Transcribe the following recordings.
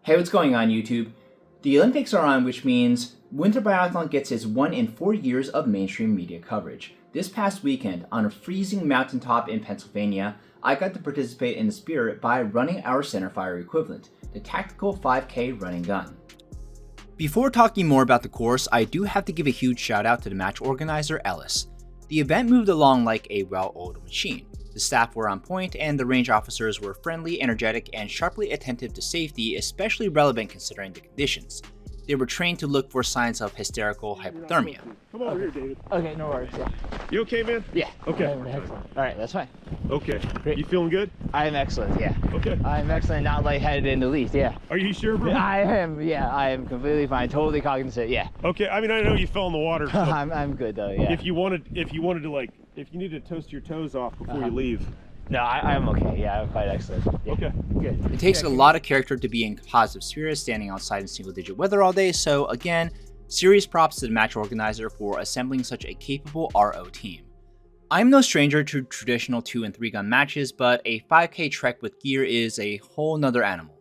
Hey, what's going on, YouTube? The Olympics are on, which means Winter Biathlon gets its 1 in 4 years of mainstream media coverage. This past weekend, on a freezing mountaintop in Pennsylvania, I got to participate in the spirit by running our Centerfire equivalent, the tactical 5K run and gun. Before talking more about the course, I do have to give a huge shout out to the match organizer, Ellis. The event moved along like a well-oiled machine. The staff were on point, and the range officers were friendly, energetic, and sharply attentive to safety, especially relevant considering the conditions. They were trained to look for signs of hysterical hypothermia. Come over here, David. Okay, no worries. Yeah. You okay, man? Yeah. Okay. Excellent. All right, that's fine. Okay. Great. You feeling good? I am excellent. Yeah. Okay. I am excellent. Not lightheaded in the least. Yeah. Are you sure, bro? I am. Yeah. I am completely fine. Totally cognizant. Yeah. Okay. I mean, I know you fell in the water. So I'm good though. Yeah. if you wanted to if you need to toast your toes off before you leave. No, I'm okay. Yeah, I'm quite excellent. Yeah. Okay. Good. It takes a lot of character to be in positive spirits standing outside in single-digit weather all day, so again, serious props to the match organizer for assembling such a capable RO team. I'm no stranger to traditional 2 and 3 gun matches, but a 5K trek with gear is a whole nother animal.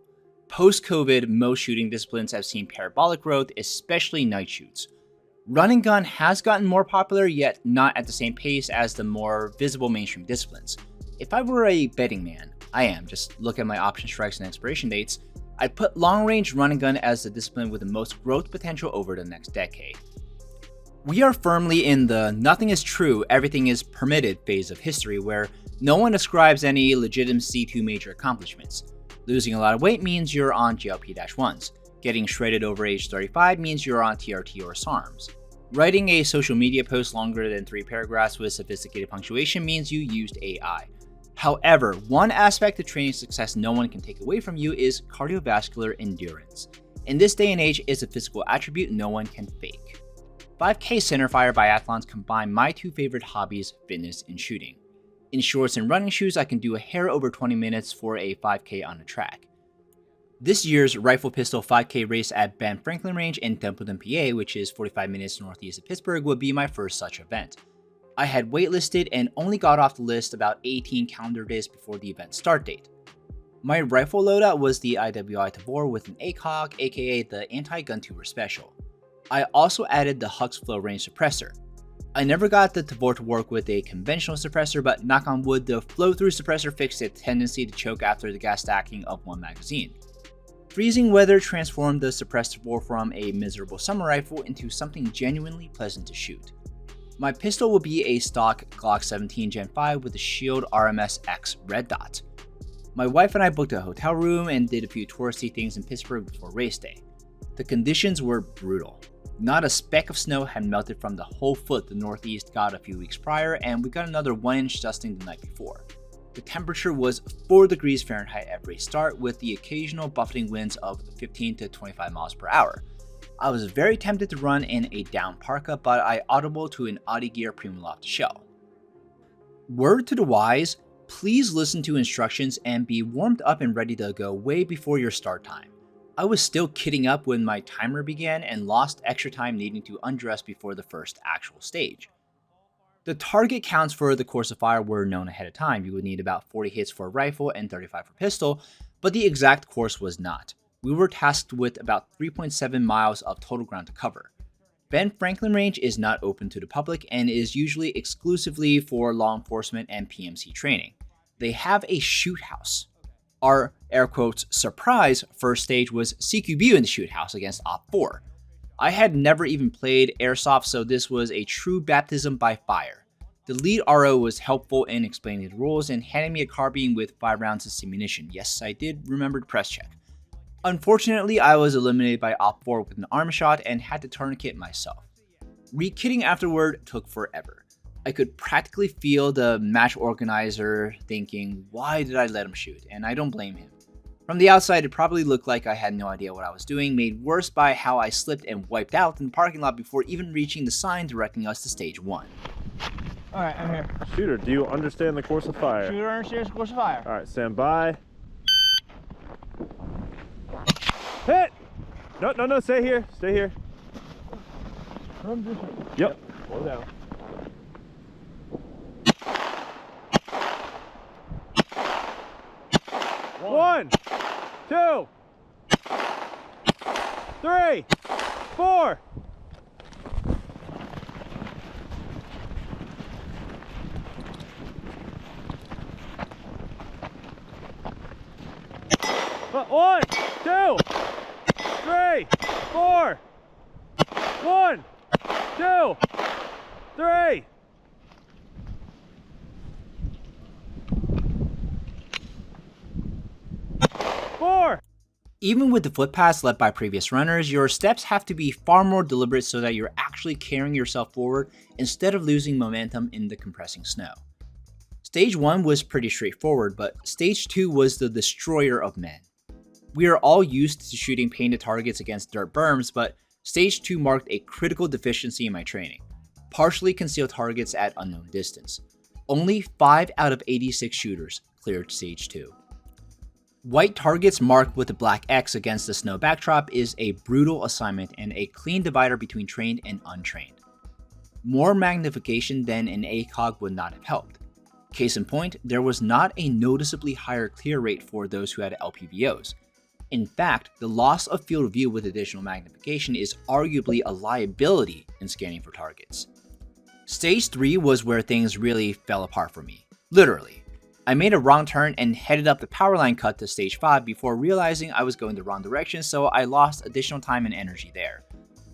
Post-COVID, most shooting disciplines have seen parabolic growth, especially night shoots. Run and gun has gotten more popular, yet not at the same pace as the more visible mainstream disciplines. If I were a betting man, I am, just look at my option strikes and expiration dates, I'd put long-range run and gun as the discipline with the most growth potential over the next decade. We are firmly in the nothing is true, everything is permitted phase of history where no one ascribes any legitimacy to major accomplishments. Losing a lot of weight means you're on GLP-1s. Getting shredded over age 35 means you're on TRT or SARMs. Writing a social media post longer than 3 paragraphs with sophisticated punctuation means you used AI. However, one aspect of training success no one can take away from you is cardiovascular endurance. In this day and age, it's a physical attribute no one can fake. 5K Centerfire biathlons combine my 2 favorite hobbies, fitness and shooting. In shorts and running shoes, I can do a hair over 20 minutes for a 5K on a track. This year's Rifle Pistol 5K race at Ben Franklin Range in Templeton, PA, which is 45 minutes northeast of Pittsburgh, would be my first such event. I had waitlisted and only got off the list about 18 calendar days before the event start date. My rifle loadout was the IWI Tavor with an ACOG, aka the Anti-Gun Tuber Special. I also added the Hux Flow range suppressor. I never got the Tavor to work with a conventional suppressor, but knock on wood, the flow-through suppressor fixed its tendency to choke after the gas stacking of one magazine. Freezing weather transformed the suppressed Tavor from a miserable summer rifle into something genuinely pleasant to shoot. My pistol will be a stock Glock 17 Gen 5 with a Shield RMS-X red dot. My wife and I booked a hotel room and did a few touristy things in Pittsburgh before race day. The conditions were brutal. Not a speck of snow had melted from the whole foot the Northeast got a few weeks prior, and we got another 1 inch dusting the night before. The temperature was 4 degrees Fahrenheit at race start, with the occasional buffeting winds of 15 to 25 miles per hour. I was very tempted to run in a down parka, but I audible to an Audi Gear Premium off the shelf. Word to the wise, please listen to instructions and be warmed up and ready to go way before your start time. I was still kidding up when my timer began and lost extra time needing to undress before the first actual stage. The target counts for the course of fire were known ahead of time. You would need about 40 hits for a rifle and 35 for pistol, but the exact course was not. We were tasked with about 3.7 miles of total ground to cover. Ben Franklin Range is not open to the public and is usually exclusively for law enforcement and PMC training. They have a shoot house. Our air quotes surprise first stage was CQB in the shoot house against Op 4. I had never even played airsoft, so this was a true baptism by fire. The lead RO was helpful in explaining the rules and handing me a carbine with 5 rounds of ammunition. Yes, I did remember to press check. Unfortunately, I was eliminated by Op 4 with an arm shot and had to tourniquet myself. Rekitting afterward took forever. I could practically feel the match organizer thinking, why did I let him shoot? And I don't blame him. From the outside, it probably looked like I had no idea what I was doing, made worse by how I slipped and wiped out in the parking lot before even reaching the sign directing us to stage 1. Alright, I'm here. Shooter, do you understand the course of fire? Shooter understands course of fire. Alright, stand by. Hit! No, stay here. Stay here. Yep. Slow down. One, two, 3, 4. One, 2, 3, 4. 1, 2, 3. Four. Even with the footpaths left by previous runners, your steps have to be far more deliberate so that you're actually carrying yourself forward instead of losing momentum in the compressing snow. Stage 1 was pretty straightforward, but Stage 2 was the destroyer of men. We are all used to shooting painted targets against dirt berms, but Stage 2 marked a critical deficiency in my training: partially concealed targets at unknown distance. Only 5 out of 86 shooters cleared Stage 2. White targets marked with a black X against the snow backdrop is a brutal assignment and a clean divider between trained and untrained. More magnification than an ACOG would not have helped. Case in point, there was not a noticeably higher clear rate for those who had LPVOs. In fact, the loss of field of view with additional magnification is arguably a liability in scanning for targets. Stage 3 was where things really fell apart for me. Literally. I made a wrong turn and headed up the power line cut to Stage 5 before realizing I was going the wrong direction, so I lost additional time and energy there.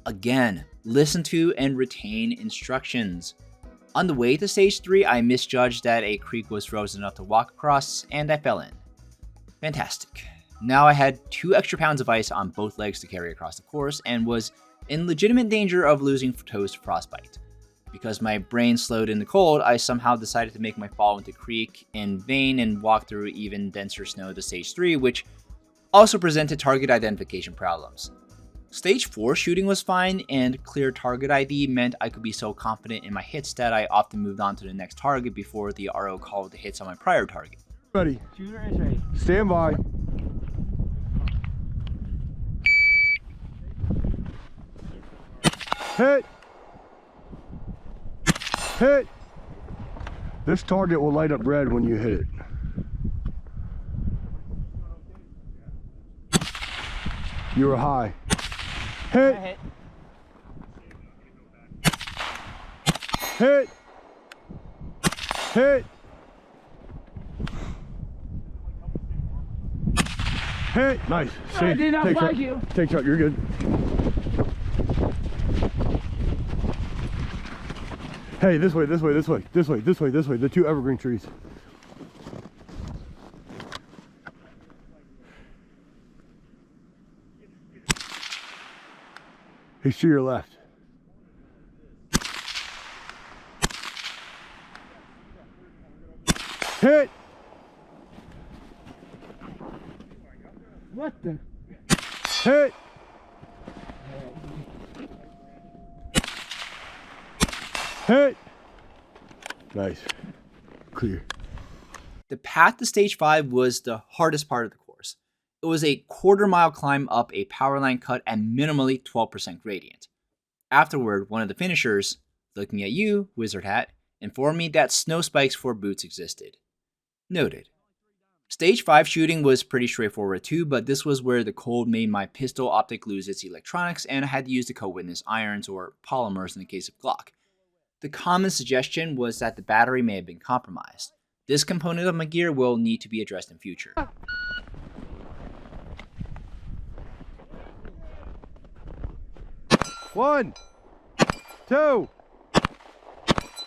Again, listen to and retain instructions. On the way to Stage 3, I misjudged that a creek was frozen enough to walk across, and I fell in. Fantastic. Now I had 2 extra pounds of ice on both legs to carry across the course and was in legitimate danger of losing toes to frostbite. Because my brain slowed in the cold, I somehow decided to make my fall into creek in vain and walk through even denser snow to Stage 3, which also presented target identification problems. Stage 4 shooting was fine, and clear target ID meant I could be so confident in my hits that I often moved on to the next target before the RO called the hits on my prior target. Ready. Shooter is ready. Stand by. Hit. Hit. This target will light up red when you hit it. You were high. Hit. Hit. Hit. Hit. Hit. Nice. I did not Take flag shot. you. Take shot. You're good. Hey, this way, this way, this way, this way, this way, this way. The 2 evergreen trees. He's to your left. Hit! What the? Hit! Hit! Nice. Clear. The path to Stage 5 was the hardest part of the course. It was a quarter-mile climb up a power line cut at minimally 12% gradient. Afterward, one of the finishers, looking at you, wizard hat, informed me that snow spikes for boots existed. Noted. Stage 5 shooting was pretty straightforward too, but this was where the cold made my pistol optic lose its electronics and I had to use the co-witness irons or polymers in the case of Glock. The common suggestion was that the battery may have been compromised. This component of my gear will need to be addressed in future. One, 2,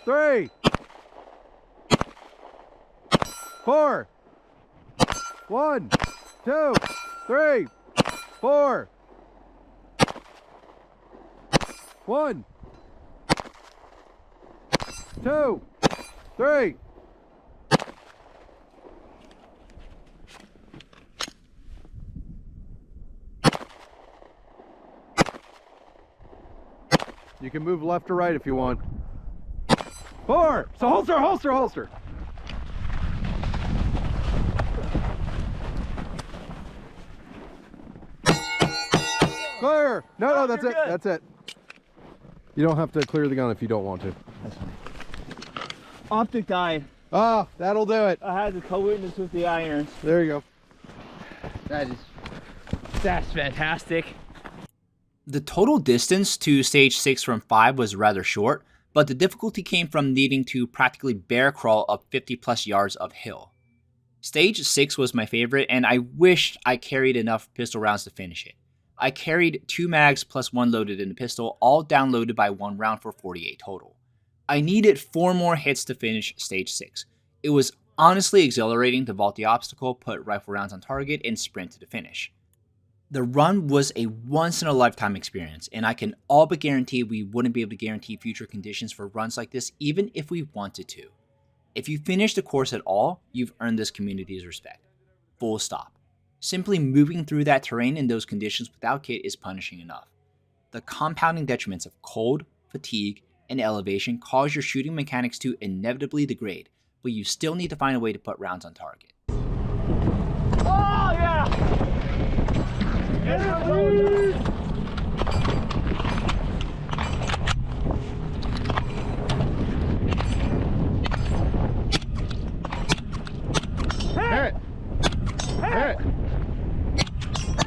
3, 4. 1, 2, 3, 4. 1, 2, 3. You can move left or right if you want. 4. So holster, holster, holster. Clear. No, that's it. Good. That's it. You don't have to clear the gun if you don't want to. Optic died. Oh, that'll do it. I had to co-witness with the irons. There you go. That's fantastic. The total distance to stage 6 from 5 was rather short, but the difficulty came from needing to practically bear crawl up 50 plus yards of hill. Stage 6 was my favorite, and I wished I carried enough pistol rounds to finish it. I carried 2 mags plus 1 loaded in the pistol, all downloaded by 1 round for 48 total. I needed 4 more hits to finish stage 6. It was honestly exhilarating to vault the obstacle, put rifle rounds on target, and sprint to the finish. The run was a once-in-a-lifetime experience, and I can all but guarantee we wouldn't be able to guarantee future conditions for runs like this even if we wanted to. If you finish the course at all, you've earned this community's respect. Full stop. Simply moving through that terrain in those conditions without kit is punishing enough. The compounding detriments of cold, fatigue, and elevation cause your shooting mechanics to inevitably degrade, but you still need to find a way to put rounds on target. Oh, yeah! Hit!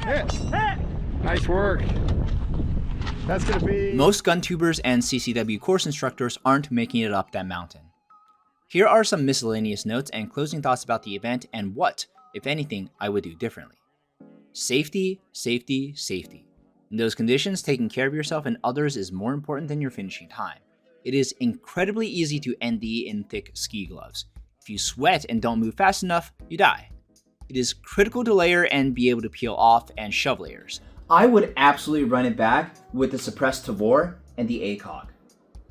Hit! Hit! Nice work. That's gonna be... Most gun tubers and CCW course instructors aren't making it up that mountain. Here are some miscellaneous notes and closing thoughts about the event and what, if anything, I would do differently. Safety, safety, safety. In those conditions, taking care of yourself and others is more important than your finishing time. It is incredibly easy to ND in thick ski gloves. If you sweat and don't move fast enough, you die. It is critical to layer and be able to peel off and shove layers. I would absolutely run it back with the suppressed Tavor and the ACOG.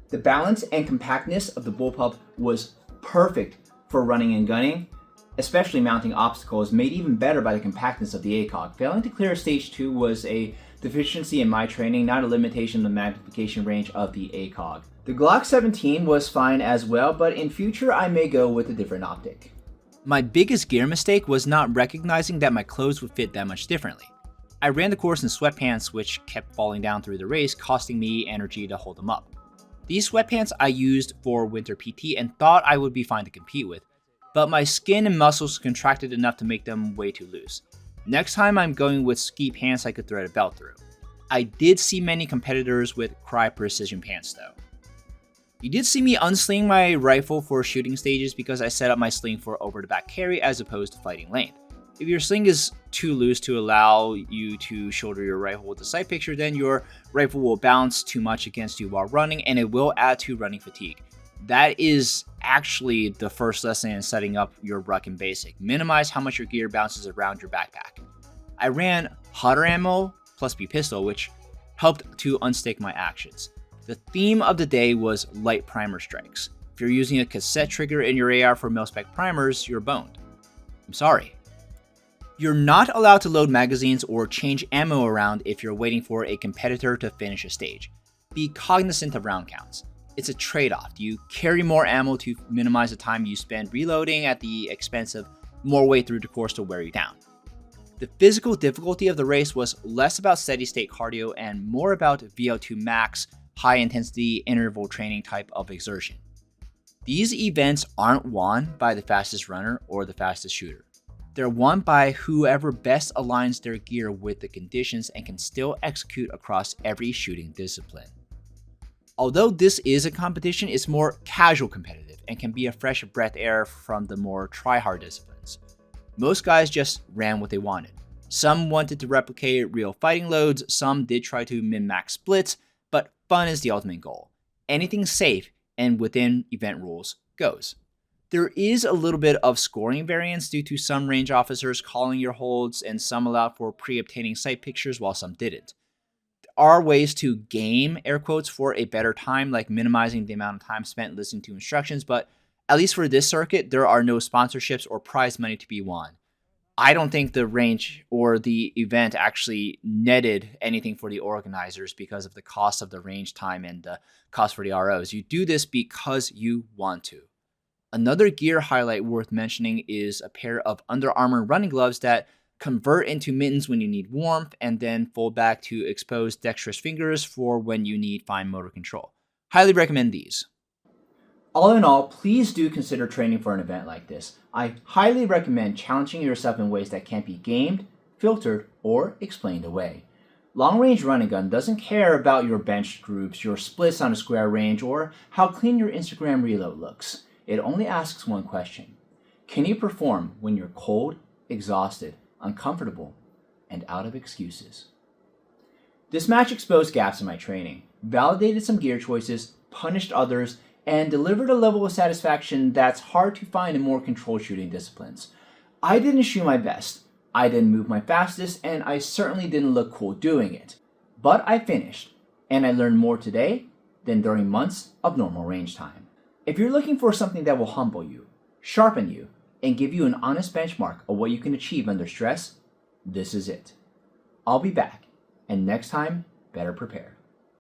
The balance and compactness of the bullpup was perfect for running and gunning, especially mounting obstacles, made even better by the compactness of the ACOG. Failing to clear stage 2 was a deficiency in my training, not a limitation of the magnification range of the ACOG. The Glock 17 was fine as well, but in future I may go with a different optic. My biggest gear mistake was not recognizing that my clothes would fit that much differently. I ran the course in sweatpants, which kept falling down through the race, costing me energy to hold them up. These sweatpants I used for winter PT and thought I would be fine to compete with, but my skin and muscles contracted enough to make them way too loose. Next time I'm going with ski pants I could thread a belt through. I did see many competitors with Cry Precision pants though. You did see me unsling my rifle for shooting stages because I set up my sling for over the back carry as opposed to fighting length. If your sling is too loose to allow you to shoulder your rifle with the sight picture, then your rifle will bounce too much against you while running and it will add to running fatigue. That is actually the first lesson in setting up your ruck in basic. Minimize how much your gear bounces around your backpack. I ran hotter ammo plus B pistol, which helped to unstick my actions. The theme of the day was light primer strikes. If you're using a cassette trigger in your AR for mil-spec primers, you're boned. I'm sorry. You're not allowed to load magazines or change ammo around if you're waiting for a competitor to finish a stage. Be cognizant of round counts. It's a trade-off. You carry more ammo to minimize the time you spend reloading at the expense of more way through the course to wear you down. The physical difficulty of the race was less about steady-state cardio and more about VO2 max, high-intensity interval training type of exertion. These events aren't won by the fastest runner or the fastest shooter. They're won by whoever best aligns their gear with the conditions and can still execute across every shooting discipline. Although this is a competition, it's more casual competitive and can be a fresh breath of air from the more try-hard disciplines. Most guys just ran what they wanted. Some wanted to replicate real fighting loads, some did try to min-max splits, but fun is the ultimate goal. Anything safe and within event rules goes. There is a little bit of scoring variance due to some range officers calling your holds and some allowed for pre-obtaining sight pictures while some didn't. There are ways to game air quotes for a better time, like minimizing the amount of time spent listening to instructions, but at least for this circuit, there are no sponsorships or prize money to be won. I don't think the range or the event actually netted anything for the organizers because of the cost of the range time and the cost for the ROs. You do this because you want to. Another gear highlight worth mentioning is a pair of Under Armour running gloves that convert into mittens when you need warmth and then fold back to expose dexterous fingers for when you need fine motor control. Highly recommend these. All in all, please do consider training for an event like this. I highly recommend challenging yourself in ways that can't be gamed, filtered, or explained away. Long range run and gun doesn't care about your bench groups, your splits on a square range, or how clean your Instagram reload looks. It only asks one question. Can you perform when you're cold, exhausted, uncomfortable, and out of excuses? This match exposed gaps in my training, validated some gear choices, punished others, and delivered a level of satisfaction that's hard to find in more controlled shooting disciplines. I didn't shoot my best, I didn't move my fastest, and I certainly didn't look cool doing it. But I finished, and I learned more today than during months of normal range time. If you're looking for something that will humble you, sharpen you, and give you an honest benchmark of what you can achieve under stress, this is it. I'll be back, and next time, better prepared.